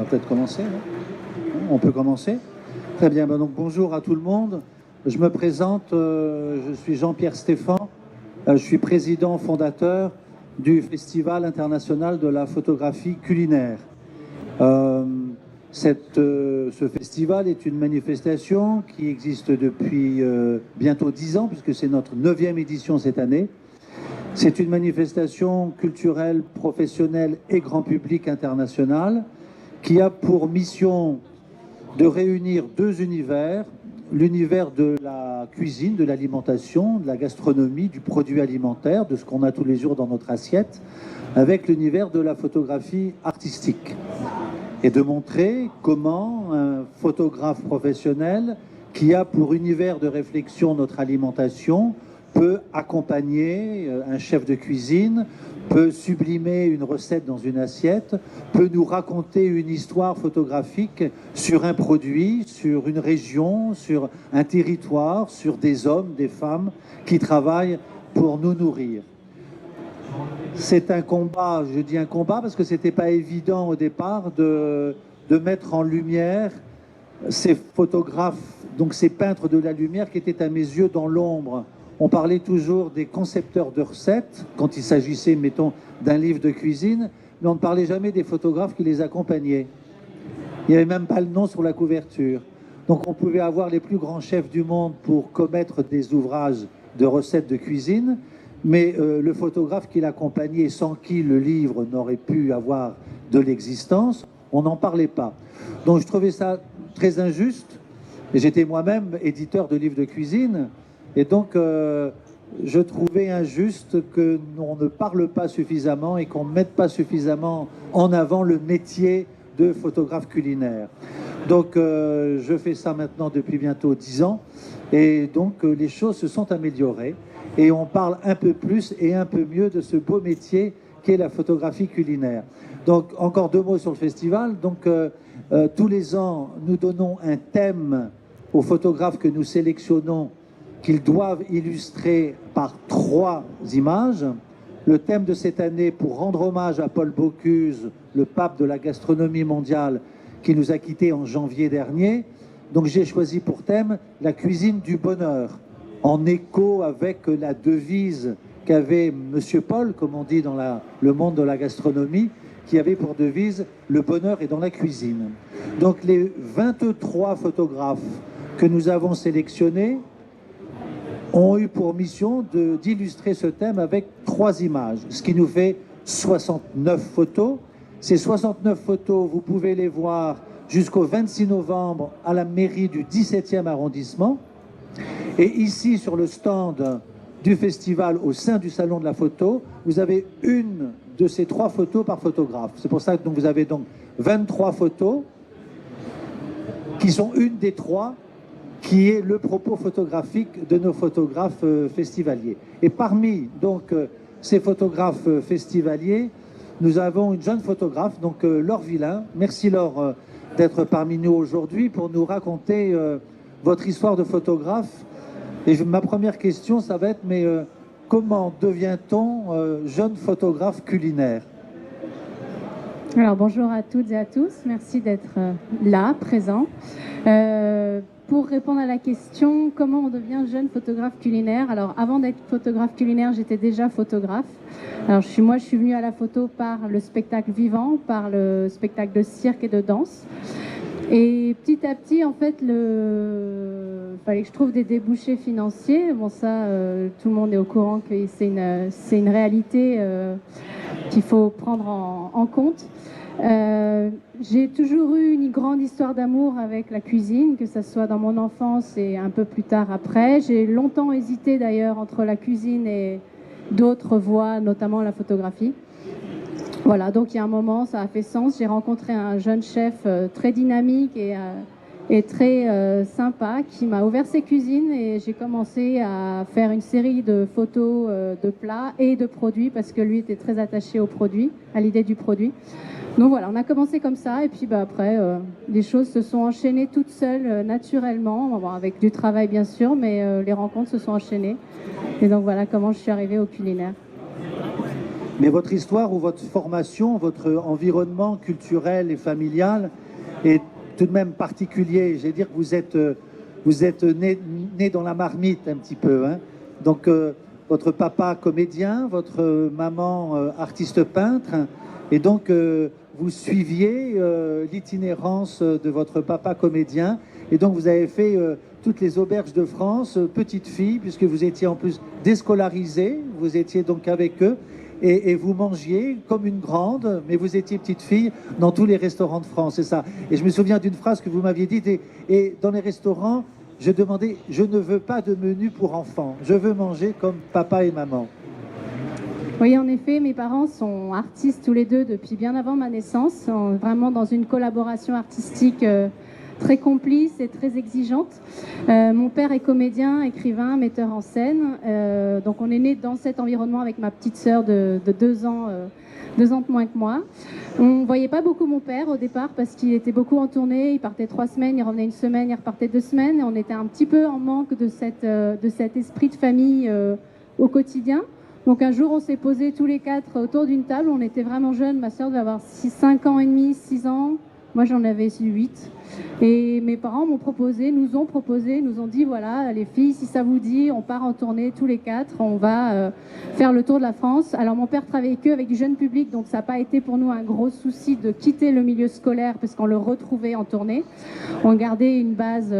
peut-être commencer, non? On peut commencer? Très bien, donc bonjour à tout le monde. Je me présente, je suis Jean-Pierre Stéphan, je suis président fondateur du Festival international de la photographie culinaire. Ce festival est une manifestation qui existe depuis bientôt 10 ans, puisque c'est notre 9e édition cette année. C'est une manifestation culturelle, professionnelle et grand public internationale qui a pour mission de réunir deux univers, l'univers de la cuisine, de l'alimentation, de la gastronomie, du produit alimentaire, de ce qu'on a tous les jours dans notre assiette, avec l'univers de la photographie artistique. Et de montrer comment un photographe professionnel qui a pour univers de réflexion notre alimentation peut accompagner un chef de cuisine, peut sublimer une recette dans une assiette, peut nous raconter une histoire photographique sur un produit, sur une région, sur un territoire, sur des hommes, des femmes qui travaillent pour nous nourrir. C'est un combat, je dis un combat parce que c'était pas évident au départ de mettre en lumière ces photographes, donc ces peintres de la lumière qui étaient à mes yeux dans l'ombre. On parlait toujours des concepteurs de recettes, quand il s'agissait, mettons, d'un livre de cuisine, mais on ne parlait jamais des photographes qui les accompagnaient. Il n'y avait même pas le nom sur la couverture. Donc on pouvait avoir les plus grands chefs du monde pour commettre des ouvrages de recettes de cuisine, mais le photographe qui l'accompagnait, sans qui le livre n'aurait pu avoir de l'existence, on n'en parlait pas. Donc je trouvais ça très injuste, et j'étais moi-même éditeur de livres de cuisine, et donc, je trouvais injuste qu'on ne parle pas suffisamment et qu'on ne mette pas suffisamment en avant le métier de photographe culinaire. Donc, je fais ça maintenant depuis bientôt 10 ans. Et donc, les choses se sont améliorées. Et on parle un peu plus et un peu mieux de ce beau métier qu'est la photographie culinaire. Donc, encore 2 mots sur le festival. Donc, tous les ans, nous donnons un thème aux photographes que nous sélectionnons qu'ils doivent illustrer par 3 images. Le thème de cette année, pour rendre hommage à Paul Bocuse, le pape de la gastronomie mondiale, qui nous a quittés en janvier dernier. Donc j'ai choisi pour thème la cuisine du bonheur, en écho avec la devise qu'avait Monsieur Paul, comme on dit dans le monde de la gastronomie, qui avait pour devise « Le bonheur est dans la cuisine ». Donc les 23 photographes que nous avons sélectionnés ont eu pour mission d'illustrer ce thème avec 3 images, ce qui nous fait 69 photos. Ces 69 photos, vous pouvez les voir jusqu'au 26 novembre à la mairie du 17e arrondissement. Et ici, sur le stand du festival, au sein du salon de la photo, vous avez une de ces 3 photos par photographe. C'est pour ça que vous avez donc 23 photos qui sont une des 3 qui est le propos photographique de nos photographes festivaliers. Et parmi donc ces photographes festivaliers, nous avons une jeune photographe, donc Laure Villain. Merci Laure d'être parmi nous aujourd'hui pour nous raconter votre histoire de photographe. Et ma première question, ça va être, mais comment devient-on jeune photographe culinaire? Alors bonjour à toutes et à tous, merci d'être là, présent. Pour répondre à la question, comment on devient jeune photographe culinaire? Alors, avant d'être photographe culinaire, j'étais déjà photographe. Alors, je suis venue à la photo par le spectacle vivant, par le spectacle de cirque et de danse. Et petit à petit, en fait, fallait que je trouve des débouchés financiers. Bon, ça, tout le monde est au courant que c'est une réalité qu'il faut prendre en compte. J'ai toujours eu une grande histoire d'amour avec la cuisine, que ce soit dans mon enfance et un peu plus tard après. J'ai longtemps hésité d'ailleurs entre la cuisine et d'autres voies, notamment la photographie. Voilà, donc il y a un moment, ça a fait sens. J'ai rencontré un jeune chef très dynamique et très sympa qui m'a ouvert ses cuisines et j'ai commencé à faire une série de photos de plats et de produits parce que lui était très attaché au produit, à l'idée du produit. Donc voilà, on a commencé comme ça et puis après, les choses se sont enchaînées toutes seules, naturellement, bon, avec du travail bien sûr, mais les rencontres se sont enchaînées. Et donc voilà comment je suis arrivée au culinaire. Mais votre histoire ou votre formation, votre environnement culturel et familial est tout de même particulier. J'ai dire que vous êtes né dans la marmite un petit peu, hein. Donc votre papa comédien, votre maman artiste peintre, et donc vous suiviez l'itinérance de votre papa comédien, et donc vous avez fait toutes les auberges de France, petite fille, puisque vous étiez en plus déscolarisée, vous étiez donc avec eux, et vous mangiez comme une grande, mais vous étiez petite fille dans tous les restaurants de France, c'est ça. Et je me souviens d'une phrase que vous m'aviez dite, et dans les restaurants, je demandais, je ne veux pas de menu pour enfants, je veux manger comme papa et maman. Oui, en effet, mes parents sont artistes tous les deux depuis bien avant ma naissance, vraiment dans une collaboration artistique très complice et très exigeante. Mon père est comédien, écrivain, metteur en scène, donc on est né dans cet environnement avec ma petite sœur de 2 ans de moins que moi. On ne voyait pas beaucoup mon père au départ parce qu'il était beaucoup en tournée, il partait 3 semaines, il revenait 1 semaine, il repartait 2 semaines, et on était un petit peu en manque de cet esprit de famille au quotidien. Donc un jour, on s'est posés tous les 4 autour d'une table, on était vraiment jeunes, ma sœur devait avoir 5 ans et demi, 6 ans, moi j'en avais 8. Et mes parents nous ont dit, voilà, les filles, si ça vous dit, on part en tournée tous les 4, on va faire le tour de la France. Alors mon père travaillait avec du jeune public, donc ça n'a pas été pour nous un gros souci de quitter le milieu scolaire parce qu'on le retrouvait en tournée. On gardait une base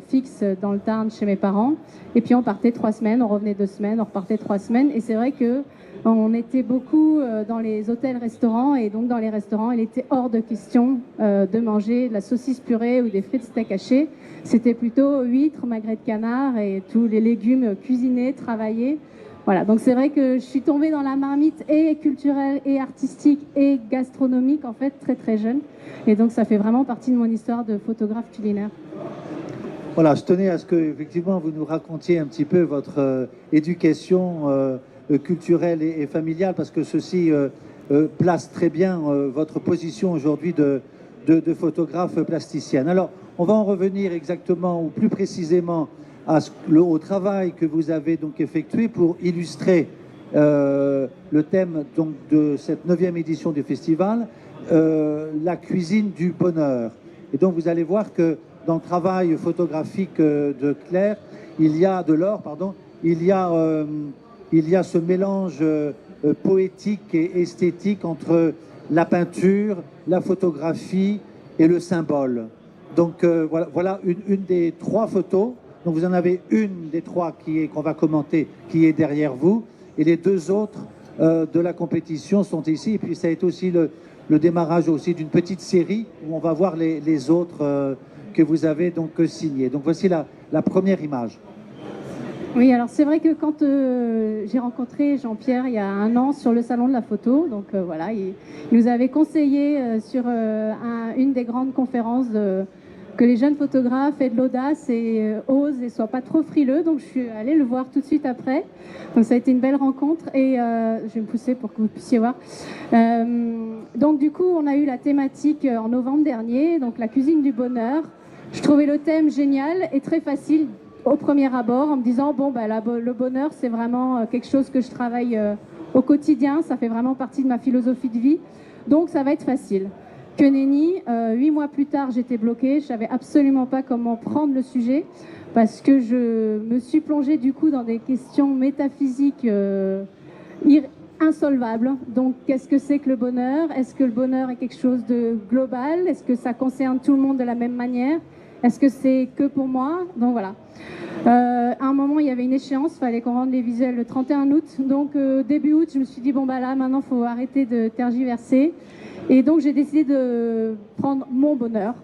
fixe dans le Tarn chez mes parents, et puis on partait 3 semaines, on revenait 2 semaines, on repartait 3 semaines, et c'est vrai que on était beaucoup dans les hôtels-restaurants, et donc dans les restaurants, il était hors de question de manger de la saucisse purée ou des frites steak hachées. C'était plutôt huîtres, magret de canard et tous les légumes cuisinés, travaillés. Voilà, donc c'est vrai que je suis tombée dans la marmite et culturelle et artistique et gastronomique en fait très très jeune. Et donc ça fait vraiment partie de mon histoire de photographe culinaire. Voilà, je tenais à ce que effectivement vous nous racontiez un petit peu votre éducation culturelle et familiale, parce que ceci place très bien votre position aujourd'hui de photographe plasticienne. Alors, on va en revenir exactement ou plus précisément au travail que vous avez donc effectué pour illustrer le thème donc de cette 9e édition du festival, la cuisine du bonheur. Et donc vous allez voir que dans le travail photographique de Claire, il y a ce mélange poétique et esthétique entre la peinture, la photographie et le symbole. Donc voilà une des 3 photos. Donc vous en avez une des 3 qu'on va commenter, qui est derrière vous, et les 2 autres de la compétition sont ici. Et puis ça a été aussi le démarrage aussi d'une petite série où on va voir les autres que vous avez donc signés. Donc voici la première image. Oui, alors c'est vrai que quand j'ai rencontré Jean-Pierre il y a 1 an sur le salon de la photo, donc voilà, il nous avait conseillé sur une des grandes conférences que les jeunes photographes aient de l'audace et osent et soient pas trop frileux. Donc je suis allée le voir tout de suite après. Donc ça a été une belle rencontre, et je vais me pousser pour que vous puissiez voir. Donc du coup, on a eu la thématique en novembre dernier, donc la cuisine du bonheur. Je trouvais le thème génial et très facile au premier abord, en me disant bon bah le bonheur c'est vraiment quelque chose que je travaille au quotidien, ça fait vraiment partie de ma philosophie de vie, donc ça va être facile. Que nenni, 8 mois plus tard j'étais bloquée, je savais absolument pas comment prendre le sujet, parce que je me suis plongée du coup dans des questions métaphysiques insolvables. Donc qu'est-ce que c'est que le bonheur? Est-ce que le bonheur est quelque chose de global? Est-ce que ça concerne tout le monde de la même manière? Est-ce que c'est que pour moi? Donc voilà. À un moment, il y avait une échéance, il fallait qu'on rende les visuels le 31 août. Donc début août, je me suis dit, bon bah là, maintenant, il faut arrêter de tergiverser. Et donc j'ai décidé de prendre mon bonheur,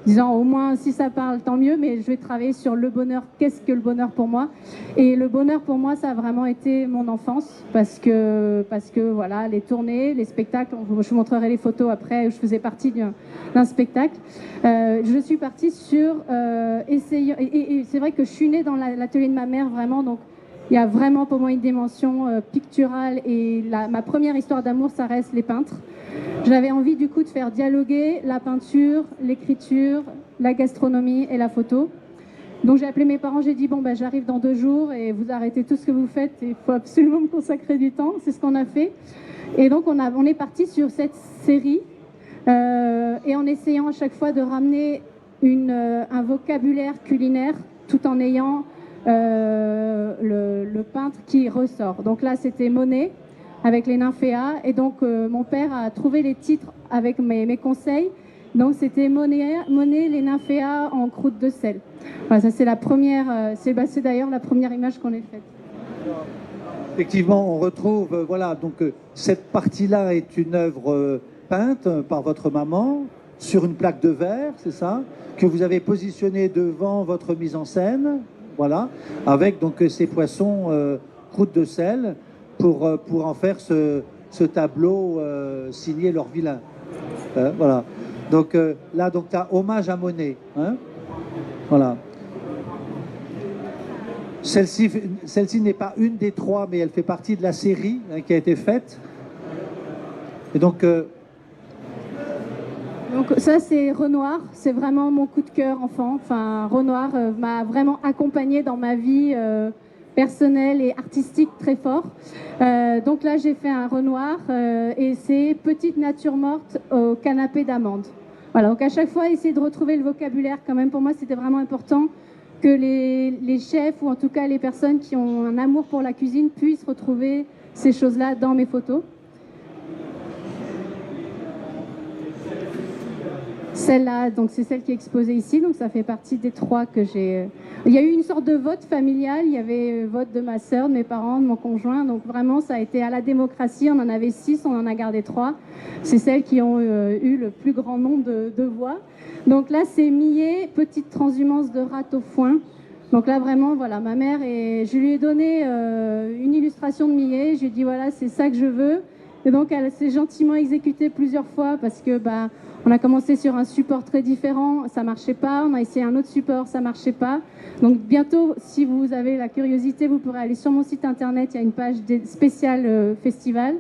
disant au moins si ça parle, tant mieux, mais je vais travailler sur le bonheur. Qu'est-ce que le bonheur pour moi? Et le bonheur pour moi, ça a vraiment été mon enfance, parce que voilà, les tournées, les spectacles, je vous montrerai les photos après, je faisais partie d'un spectacle. Je suis partie sur essayer, et c'est vrai que je suis née dans l'atelier de ma mère, vraiment, donc il y a vraiment pour moi une dimension picturale, et ma première histoire d'amour, ça reste les peintres. J'avais envie du coup de faire dialoguer la peinture, l'écriture, la gastronomie et la photo. Donc j'ai appelé mes parents, j'ai dit bon ben j'arrive dans 2 jours et vous arrêtez tout ce que vous faites, il faut absolument me consacrer du temps. C'est ce qu'on a fait. Et donc on est parti sur cette série et en essayant à chaque fois de ramener un vocabulaire culinaire tout en ayant le peintre qui ressort. Donc là c'était Monet avec les nymphéas et donc mon père a trouvé les titres avec mes conseils. Donc c'était Monet, les nymphéas en croûte de sel. Voilà, ça c'est la première, c'est d'ailleurs la première image qu'on ait faite. Effectivement, on retrouve, voilà, donc cette partie-là est une œuvre peinte par votre maman sur une plaque de verre, c'est ça, que vous avez positionnée devant votre mise en scène, voilà, avec donc ces poissons croûte de sel pour en faire ce tableau signé Laure Villain. Voilà. Donc là, donc tu as hommage à Monet, hein, voilà. Celle-ci n'est pas une des 3, mais elle fait partie de la série hein, qui a été faite. Et donc ça c'est Renoir, c'est vraiment mon coup de cœur enfant. Enfin, Renoir m'a vraiment accompagnée dans ma vie personnelle et artistique très fort. Donc là j'ai fait un Renoir et c'est Petite nature morte au canapé d'amande. Voilà, donc à chaque fois essayer de retrouver le vocabulaire quand même, pour moi c'était vraiment important que les chefs ou en tout cas les personnes qui ont un amour pour la cuisine puissent retrouver ces choses-là dans mes photos. Celle-là, donc c'est celle qui est exposée ici, donc ça fait partie des 3 que j'ai. Il y a eu une sorte de vote familial, il y avait vote de ma sœur, de mes parents, de mon conjoint, donc vraiment ça a été à la démocratie, on en avait 6, on en a gardé 3. C'est celles qui ont eu le plus grand nombre de voix. Donc là c'est Millet, petite transhumance de rate au foin. Donc là vraiment, voilà, ma mère, et je lui ai donné une illustration de Millet, je lui ai dit voilà c'est ça que je veux. Et donc elle s'est gentiment exécutée plusieurs fois parce que on a commencé sur un support très différent, ça marchait pas, on a essayé un autre support, ça marchait pas. Donc bientôt, si vous avez la curiosité, vous pourrez aller sur mon site internet, il y a une page spéciale festival.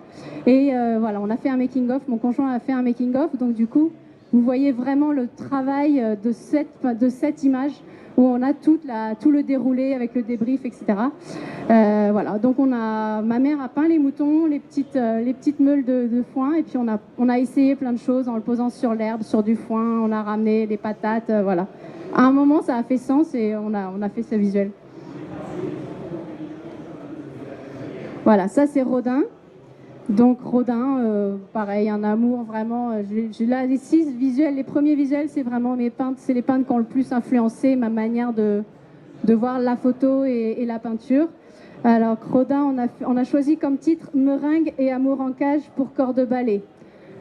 Et voilà, on a fait un making-of, mon conjoint a fait un making-of, donc du coup, vous voyez vraiment le travail de cette image où on a tout le déroulé avec le débrief, etc. Voilà, donc ma mère a peint les moutons, les petites meules de foin, et puis on a essayé plein de choses en le posant sur l'herbe, sur du foin, on a ramené des patates, voilà. À un moment, ça a fait sens et on a fait ce visuel. Voilà, ça c'est Rodin. Donc Rodin, pareil, un amour vraiment. J'ai là les 6 visuels, les premiers visuels, c'est vraiment mes peintres, c'est les peintres qui ont le plus influencé ma manière de voir la photo et la peinture. Alors Rodin, on a choisi comme titre Meringue et amour en cage pour corps de ballet.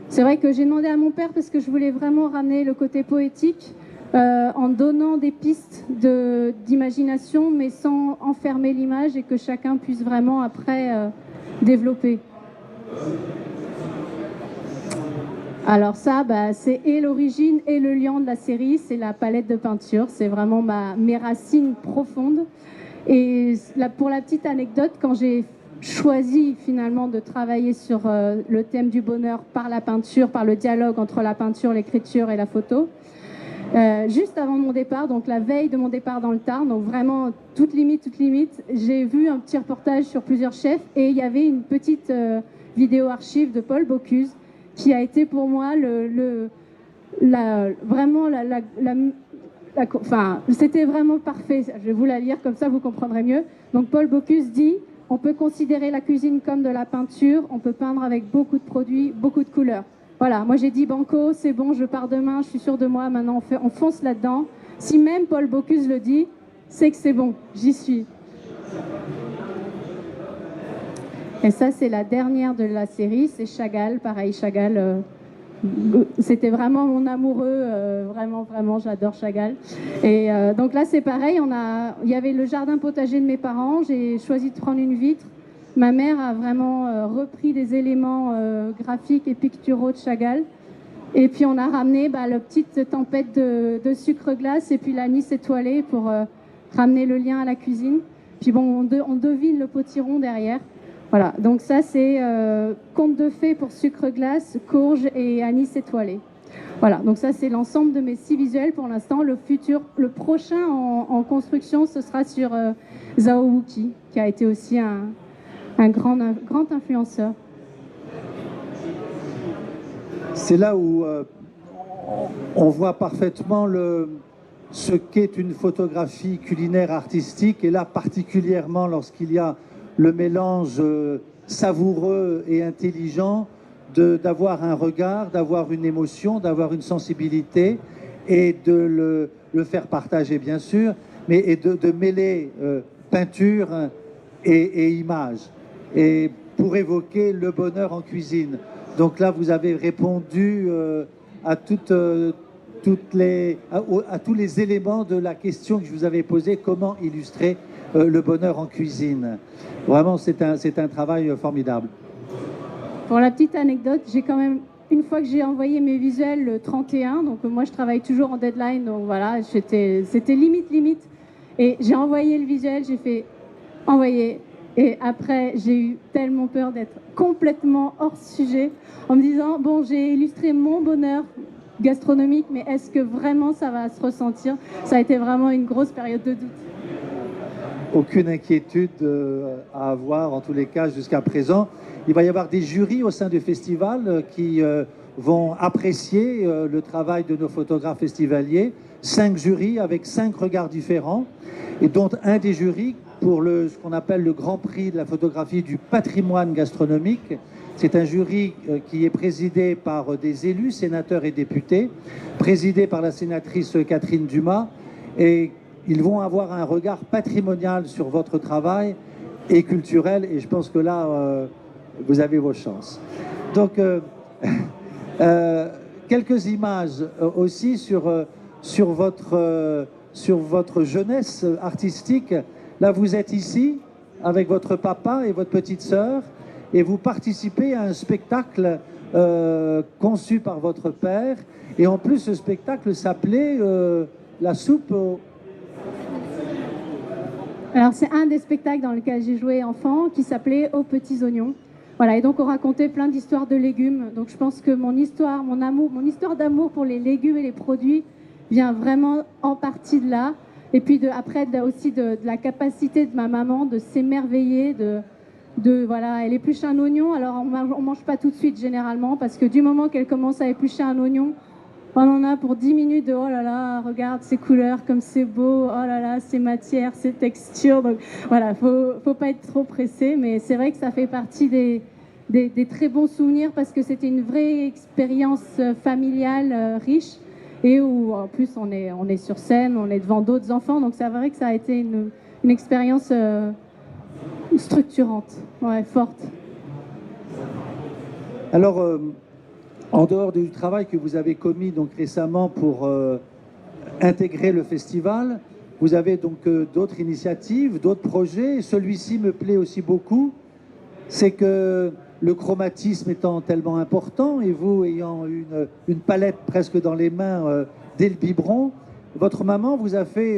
C'est vrai que j'ai demandé à mon père parce que je voulais vraiment ramener le côté poétique en donnant des pistes d'imagination, mais sans enfermer l'image et que chacun puisse vraiment après développer. Alors ça, c'est et l'origine et le liant de la série, c'est la palette de peinture, c'est vraiment mes racines profondes. Et pour la petite anecdote, quand j'ai choisi finalement de travailler sur le thème du bonheur par la peinture, par le dialogue entre la peinture, l'écriture et la photo, juste avant mon départ, donc la veille de mon départ dans le Tarn, donc vraiment toute limite, j'ai vu un petit reportage sur plusieurs chefs et il y avait une petite vidéo archive de Paul Bocuse qui a été pour moi enfin, c'était vraiment parfait. Je vais vous la lire, comme ça vous comprendrez mieux. Donc Paul Bocuse dit « On peut considérer la cuisine comme de la peinture, on peut peindre avec beaucoup de produits, beaucoup de couleurs. » Voilà, moi j'ai dit banco, c'est bon, je pars demain, je suis sûre de moi, maintenant on fonce là-dedans. Si même Paul Bocuse le dit, c'est que c'est bon, j'y suis. Et ça, c'est la dernière de la série, c'est Chagall. Pareil, Chagall, c'était vraiment mon amoureux, vraiment, j'adore Chagall. Et donc là, c'est pareil, il y avait le jardin potager de mes parents, j'ai choisi de prendre une vitre. Ma mère a vraiment repris des éléments graphiques et picturaux de Chagall. Et puis on a ramené la petite tempête de sucre glace et puis l'anis étoilé pour ramener le lien à la cuisine. Puis bon, on devine le potiron derrière. Voilà, donc ça c'est conte de fées pour sucre glace, courge et anis étoilé. Voilà, donc ça c'est l'ensemble de mes 6 visuels pour l'instant. Le prochain en construction, ce sera sur Zhao Wuqi, qui a été aussi un grand influenceur. C'est là où on voit parfaitement ce qu'est une photographie culinaire artistique, et là particulièrement lorsqu'il y a le mélange savoureux et intelligent d'avoir un regard, d'avoir une émotion, d'avoir une sensibilité, et de le faire partager bien sûr, mais de mêler peinture et image, et pour évoquer le bonheur en cuisine. Donc là, vous avez répondu à tous les éléments de la question que je vous avais posée: comment illustrer le bonheur en cuisine. Vraiment, c'est un travail formidable. Pour la petite anecdote, j'ai quand même, une fois que j'ai envoyé mes visuels le 31, donc moi je travaille toujours en deadline, donc voilà, c'était limite. Et j'ai envoyé le visuel, j'ai fait envoyer. Et après, j'ai eu tellement peur d'être complètement hors sujet, en me disant, bon, j'ai illustré mon bonheur gastronomique, mais est-ce que vraiment ça va se ressentir? Ça a été vraiment une grosse période de doute. Aucune inquiétude à avoir, en tous les cas, jusqu'à présent. Il va y avoir des jurys au sein du festival qui vont apprécier le travail de nos photographes festivaliers. 5 jurys avec 5 regards différents, et dont un des jurys pour ce qu'on appelle le Grand Prix de la photographie du patrimoine gastronomique. C'est un jury qui est présidé par des élus, sénateurs et députés, présidé par la sénatrice Catherine Dumas, et ils vont avoir un regard patrimonial sur votre travail et culturel, et je pense que là, vous avez vos chances. Donc, quelques images aussi sur votre jeunesse artistique. Là, vous êtes ici avec votre papa et votre petite sœur, et vous participez à un spectacle conçu par votre père. Et en plus, ce spectacle s'appelait La soupe au... Alors, c'est un des spectacles dans lequel j'ai joué enfant, qui s'appelait Aux petits oignons. Voilà, et donc on racontait plein d'histoires de légumes. Donc je pense que mon histoire d'amour pour les légumes et les produits vient vraiment en partie de là. Et puis après aussi de la capacité de ma maman de s'émerveiller, voilà, elle épluche un oignon. Alors on mange pas tout de suite généralement, parce que du moment qu'elle commence à éplucher un oignon, on en a pour 10 minutes de oh là là, regarde ces couleurs comme c'est beau, oh là là, ces matières, ces textures. Donc voilà, faut pas être trop pressé, mais c'est vrai que ça fait partie des très bons souvenirs, parce que c'était une vraie expérience familiale riche, et où en plus on est sur scène, on est devant d'autres enfants, donc c'est vrai que ça a été une expérience structurante, ouais, forte. Alors, en dehors du travail que vous avez commis donc récemment pour intégrer le festival, vous avez donc d'autres initiatives, d'autres projets. Celui-ci me plaît aussi beaucoup. C'est que le chromatisme étant tellement important, et vous ayant une palette presque dans les mains dès le biberon, votre maman vous a fait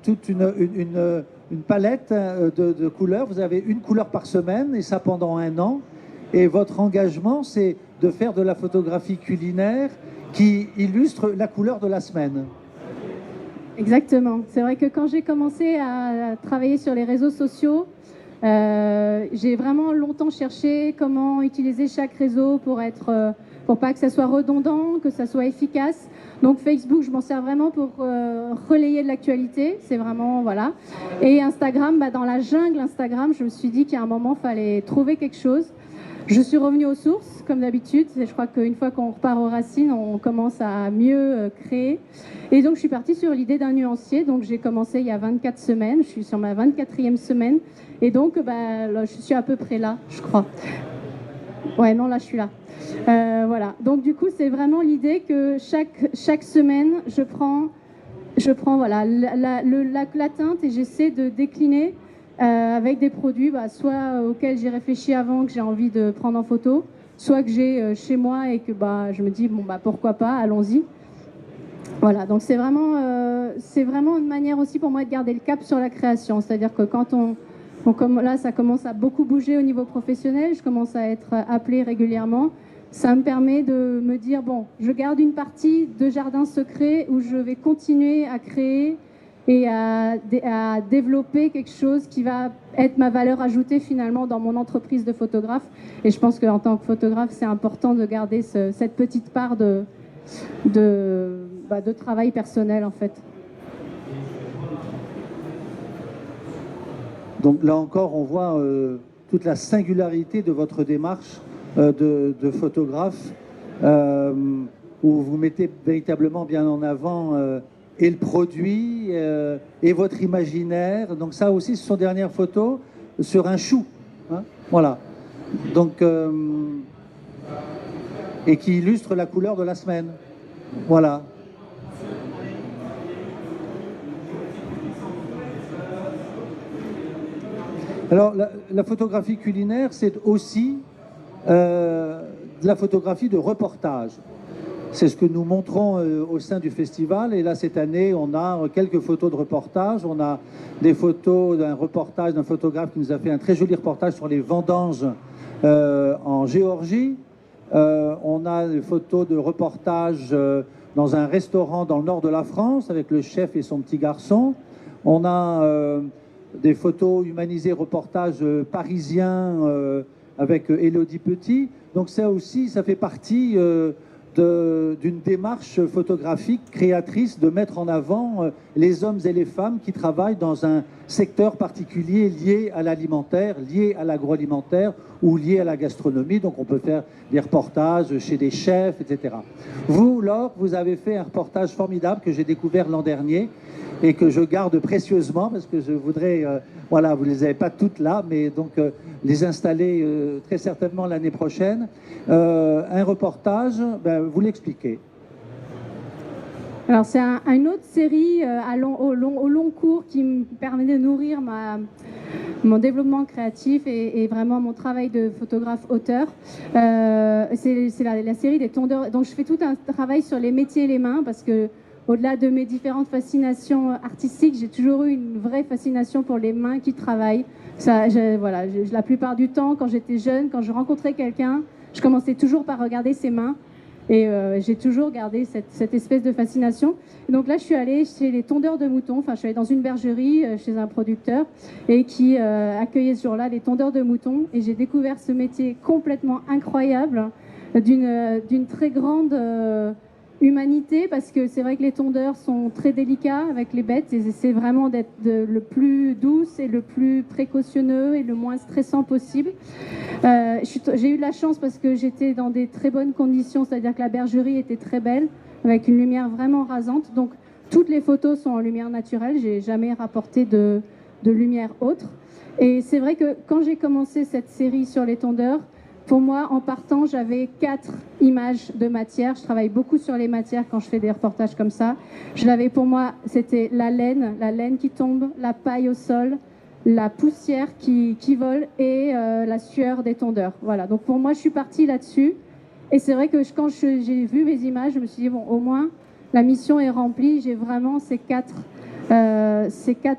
toute une palette de couleurs. Vous avez une couleur par semaine, et ça pendant 1 an. Et votre engagement, c'est de faire de la photographie culinaire qui illustre la couleur de la semaine. Exactement. C'est vrai que quand j'ai commencé à travailler sur les réseaux sociaux, j'ai vraiment longtemps cherché comment utiliser chaque réseau pour pas que ça soit redondant, que ça soit efficace. Donc Facebook, je m'en sers vraiment pour relayer de l'actualité. C'est vraiment, voilà. Et Instagram, dans la jungle Instagram, je me suis dit qu'à un moment, il fallait trouver quelque chose. Je suis revenue aux sources, comme d'habitude. Je crois qu'une fois qu'on repart aux racines, on commence à mieux créer. Et donc, je suis partie sur l'idée d'un nuancier. Donc, j'ai commencé il y a 24 semaines. Je suis sur ma 24e semaine. Et donc, là, je suis à peu près là, je crois. Ouais, non, là, je suis là. Voilà. Donc, du coup, c'est vraiment l'idée que chaque semaine, je prends voilà, la teinte, et j'essaie de décliner avec des produits, soit auxquels j'ai réfléchi avant, que j'ai envie de prendre en photo, soit que j'ai chez moi et que je me dis, pourquoi pas, allons-y. Voilà, donc c'est vraiment une manière aussi pour moi de garder le cap sur la création. C'est-à-dire que quand là, ça commence à beaucoup bouger au niveau professionnel, je commence à être appelée régulièrement. ça me permet de me dire, bon, je garde une partie de jardin secret où je vais continuer à créer et à développer quelque chose qui va être ma valeur ajoutée finalement dans mon entreprise de photographe. Et je pense qu'en tant que photographe, c'est important de garder cette petite part de travail personnel en fait. Donc là encore, on voit toute la singularité de votre démarche de photographe, où vous mettez véritablement bien en avant et le produit et votre imaginaire. Donc ça aussi, ce sont dernières photos sur un chou. Hein, voilà. Donc, et qui illustre la couleur de la semaine. Voilà. Alors, la photographie culinaire, c'est aussi de la photographie de reportage. C'est ce que nous montrons au sein du festival. Et là, cette année, on a quelques photos de reportage. On a des photos d'un reportage d'un photographe qui nous a fait un très joli reportage sur les vendanges en Géorgie. On a des photos de reportage dans un restaurant dans le nord de la France avec le chef et son petit garçon. On a des photos humanisées, reportages parisiens avec Élodie Petit. Donc ça aussi, ça fait partie d'une démarche photographique créatrice de mettre en avant les hommes et les femmes qui travaillent dans un secteur particulier lié à l'alimentaire, lié à l'agroalimentaire ou lié à la gastronomie. Donc on peut faire des reportages chez des chefs, etc. Vous, Laure, vous avez fait un reportage formidable que j'ai découvert l'an dernier et que je garde précieusement parce que je voudrais, voilà, vous ne les avez pas toutes là, mais donc les installer très certainement l'année prochaine. Un reportage, ben, vous l'expliquez. Alors c'est une autre série au long cours qui me permet de nourrir mon développement créatif et vraiment mon travail de photographe-auteur. C'est la série des tondeurs. Donc je fais tout un travail sur les métiers et les mains parce que au-delà de mes différentes fascinations artistiques, j'ai toujours eu une vraie fascination pour les mains qui travaillent. La plupart du temps, quand j'étais jeune, quand je rencontrais quelqu'un, je commençais toujours par regarder ses mains. Et j'ai toujours gardé cette espèce de fascination. Et donc là, je suis allée chez les tondeurs de moutons. Enfin, je suis allée dans une bergerie chez un producteur et qui accueillait ce jour-là les tondeurs de moutons. Et j'ai découvert ce métier complètement incroyable, d'une très grande humanité, parce que c'est vrai que les tondeurs sont très délicats avec les bêtes et c'est vraiment d'être le plus douce et le plus précautionneux et le moins stressant possible. J'ai eu de la chance parce que j'étais dans des très bonnes conditions, c'est-à-dire que la bergerie était très belle avec une lumière vraiment rasante, donc toutes les photos sont en lumière naturelle, j'ai jamais rapporté de lumière autre. Et c'est vrai que quand j'ai commencé cette série sur les tondeurs, pour moi, en partant, j'avais 4 images de matière. Je travaille beaucoup sur les matières quand je fais des reportages comme ça. Je l'avais pour moi, c'était la laine qui tombe, la paille au sol, la poussière qui vole et la sueur des tondeurs. Voilà, donc pour moi, je suis partie là-dessus. Et c'est vrai que quand j'ai vu mes images, je me suis dit, bon, au moins, la mission est remplie. J'ai vraiment ces quatre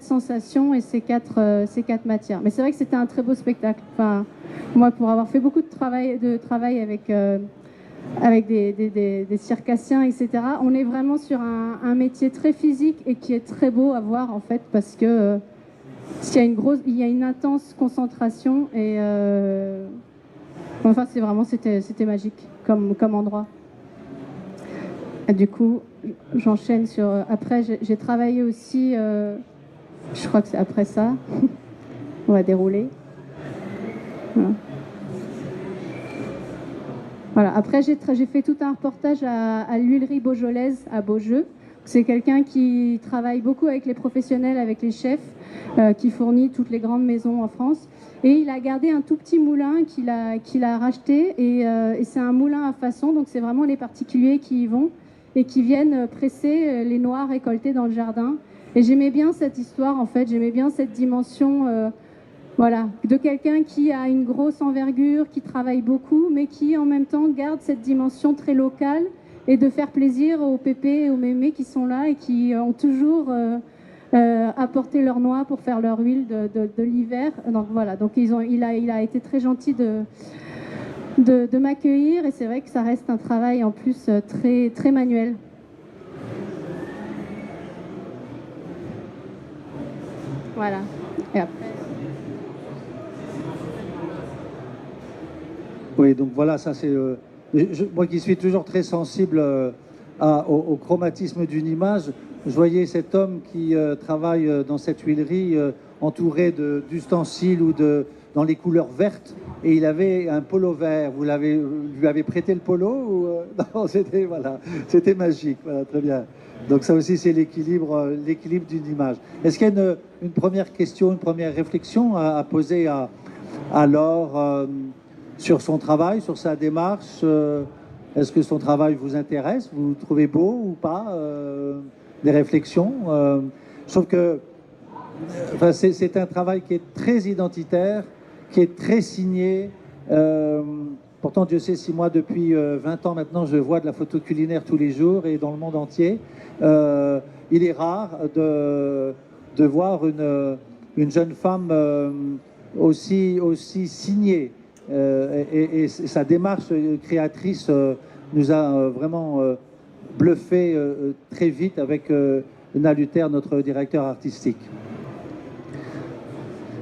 sensations et ces quatre matières. Mais c'est vrai que c'était un très beau spectacle. Enfin, moi, pour avoir fait beaucoup de travail avec des circassiens, etc., on est vraiment sur un métier très physique et qui est très beau à voir, en fait, parce que il y a une intense concentration et enfin, c'était magique comme endroit. Et du coup, j'enchaîne sur... Après, j'ai travaillé aussi... je crois que c'est après ça. On va dérouler. Voilà. Après, j'ai fait tout un reportage à l'huilerie beaujolaise à Beaujeu. C'est quelqu'un qui travaille beaucoup avec les professionnels, avec les chefs, qui fournit toutes les grandes maisons en France. Et il a gardé un tout petit moulin qu'il a racheté. Et c'est un moulin à façon, donc c'est vraiment les particuliers qui y vont et qui viennent presser les noix récoltées dans le jardin. Et j'aimais bien cette histoire, en fait. J'aimais bien cette dimension... Voilà, de quelqu'un qui a une grosse envergure, qui travaille beaucoup, mais qui en même temps garde cette dimension très locale et de faire plaisir aux pépés et aux mémés qui sont là et qui ont toujours apporté leur noix pour faire leur huile de l'hiver. Donc voilà, donc il a été très gentil de m'accueillir, et c'est vrai que ça reste un travail en plus très, très manuel. Voilà. Et après... Oui, donc voilà, ça c'est... moi qui suis toujours très sensible au chromatisme d'une image, je voyais cet homme qui travaille dans cette huilerie entouré d'ustensiles ou dans les couleurs vertes, et il avait un polo vert. Vous lui avez prêté le polo ou, non, c'était voilà, c'était magique, voilà, très bien. Donc ça aussi c'est l'équilibre d'une image. Est-ce qu'il y a une première question, une première réflexion à poser à Laure sur son travail, sur sa démarche? Est-ce que son travail vous intéresse? Vous le trouvez beau ou pas? Des réflexions? Je trouve que enfin, c'est un travail qui est très identitaire, qui est très signé. Pourtant, Dieu sait si moi, depuis 20 ans maintenant, je vois de la photo culinaire tous les jours et dans le monde entier. Il est rare de voir une jeune femme aussi signée. Et sa démarche créatrice nous a vraiment bluffé très vite avec Naluter, notre directeur artistique.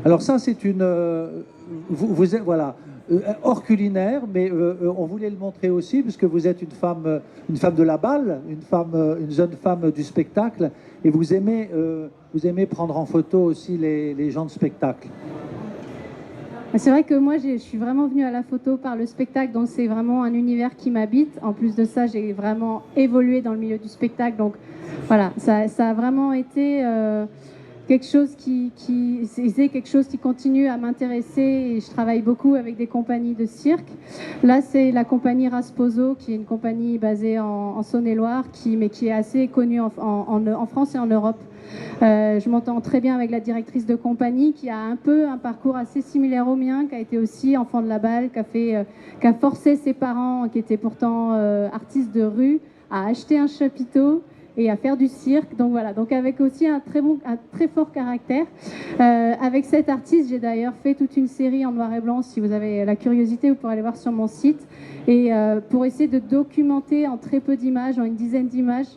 Alors ça, c'est une... vous êtes, voilà, hors culinaire, mais on voulait le montrer aussi, puisque vous êtes une femme de la balle, une jeune femme du spectacle, et vous aimez prendre en photo aussi les gens de spectacle. C'est vrai que moi, je suis vraiment venue à la photo par le spectacle, donc c'est vraiment un univers qui m'habite. En plus de ça, j'ai vraiment évolué dans le milieu du spectacle, donc voilà, ça a vraiment été quelque chose c'est quelque chose qui continue à m'intéresser, et je travaille beaucoup avec des compagnies de cirque. Là, c'est la compagnie Rasposo, qui est une compagnie basée en Saône-et-Loire, mais qui est assez connue en France et en Europe. Je m'entends très bien avec la directrice de compagnie, qui a un peu un parcours assez similaire au mien, qui a été aussi enfant de la balle, qui a forcé ses parents, qui étaient pourtant artistes de rue, à acheter un chapiteau et à faire du cirque. Donc voilà, donc avec aussi un très fort caractère. Avec cet artiste, j'ai d'ailleurs fait toute une série en noir et blanc. Si vous avez la curiosité, vous pourrez aller voir sur mon site. Et pour essayer de documenter en très peu d'images, en une dizaine d'images,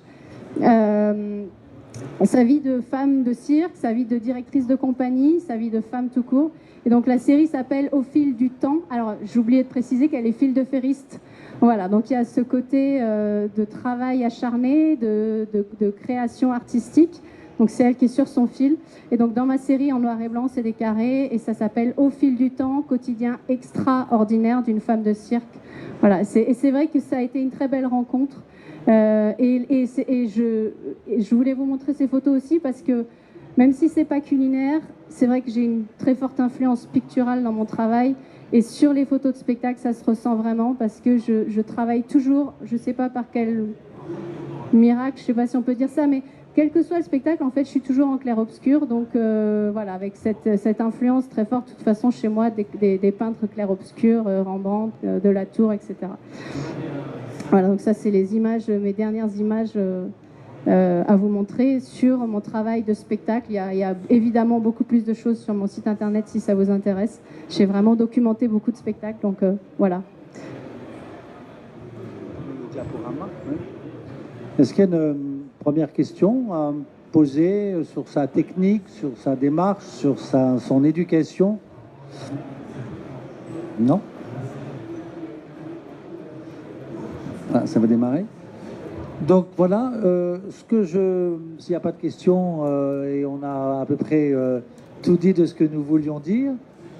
sa vie de femme de cirque, sa vie de directrice de compagnie, sa vie de femme tout court. Et donc la série s'appelle Au fil du temps. Alors j'ai oublié de préciser qu'elle est fil de ferriste. Voilà, donc il y a ce côté de travail acharné, de création artistique. Donc c'est elle qui est sur son fil. Et donc dans ma série en noir et blanc, c'est des carrés, et ça s'appelle Au fil du temps, quotidien extraordinaire d'une femme de cirque. Voilà, et c'est vrai que ça a été une très belle rencontre. Je voulais vous montrer ces photos aussi parce que même si c'est pas culinaire, c'est vrai que j'ai une très forte influence picturale dans mon travail, et sur les photos de spectacle ça se ressent vraiment, parce que je travaille toujours, je sais pas par quel miracle, je sais pas si on peut dire ça, mais quel que soit le spectacle, en fait, je suis toujours en clair-obscur. Donc voilà, avec cette influence très forte, de toute façon, chez moi, des peintres clair-obscurs, Rembrandt, de la Tour, etc. Voilà, donc ça, c'est les images, mes dernières images à vous montrer sur mon travail de spectacle. Il y a évidemment beaucoup plus de choses sur mon site internet si ça vous intéresse. J'ai vraiment documenté beaucoup de spectacles, donc voilà. Est-ce qu'il y a une première question à poser sur sa technique, sur sa démarche, sur son éducation? Non? Ah, ça va démarrer. Donc voilà, s'il n'y a pas de questions, et on a à peu près tout dit de ce que nous voulions dire,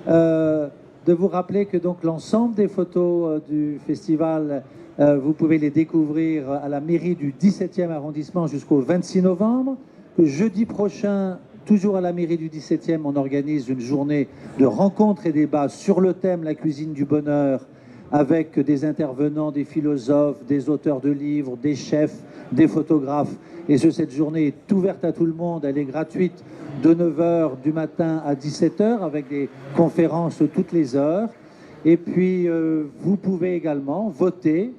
de vous rappeler que donc l'ensemble des photos du festival, vous pouvez les découvrir à la mairie du 17e arrondissement jusqu'au 26 novembre. Que jeudi prochain, toujours à la mairie du 17e, on organise une journée de rencontres et débats sur le thème La cuisine du bonheur, avec des intervenants, des philosophes, des auteurs de livres, des chefs, des photographes. Et cette journée est ouverte à tout le monde, elle est gratuite de 9h du matin à 17h, avec des conférences toutes les heures. Et puis, vous pouvez également voter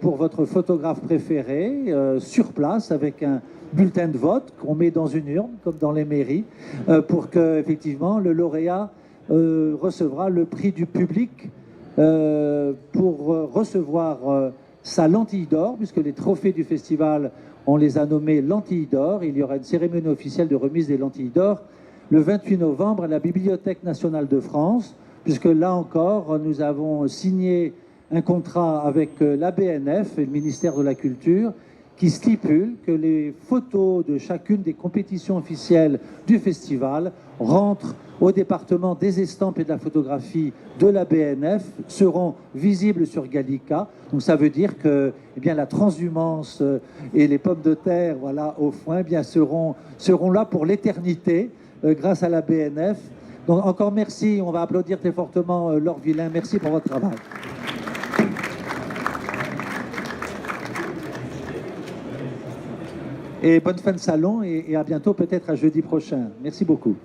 pour votre photographe préféré sur place, avec un bulletin de vote qu'on met dans une urne, comme dans les mairies, pour que, effectivement, le lauréat recevra le prix du public pour recevoir sa lentille d'or, puisque les trophées du festival, on les a nommés lentilles d'or. Il y aura une cérémonie officielle de remise des lentilles d'or le 28 novembre à la Bibliothèque nationale de France, puisque là encore, nous avons signé un contrat avec la BNF et le ministère de la Culture qui stipule que les photos de chacune des compétitions officielles du festival rentrent au département des estampes et de la photographie de la BNF, seront visibles sur Gallica. Donc ça veut dire que eh bien, la transhumance et les pommes de terre voilà, au foin eh bien, seront là pour l'éternité grâce à la BNF. Donc encore merci, on va applaudir très fortement Laure Villain. Merci pour votre travail. Et bonne fin de salon et à bientôt, peut-être à jeudi prochain. Merci beaucoup.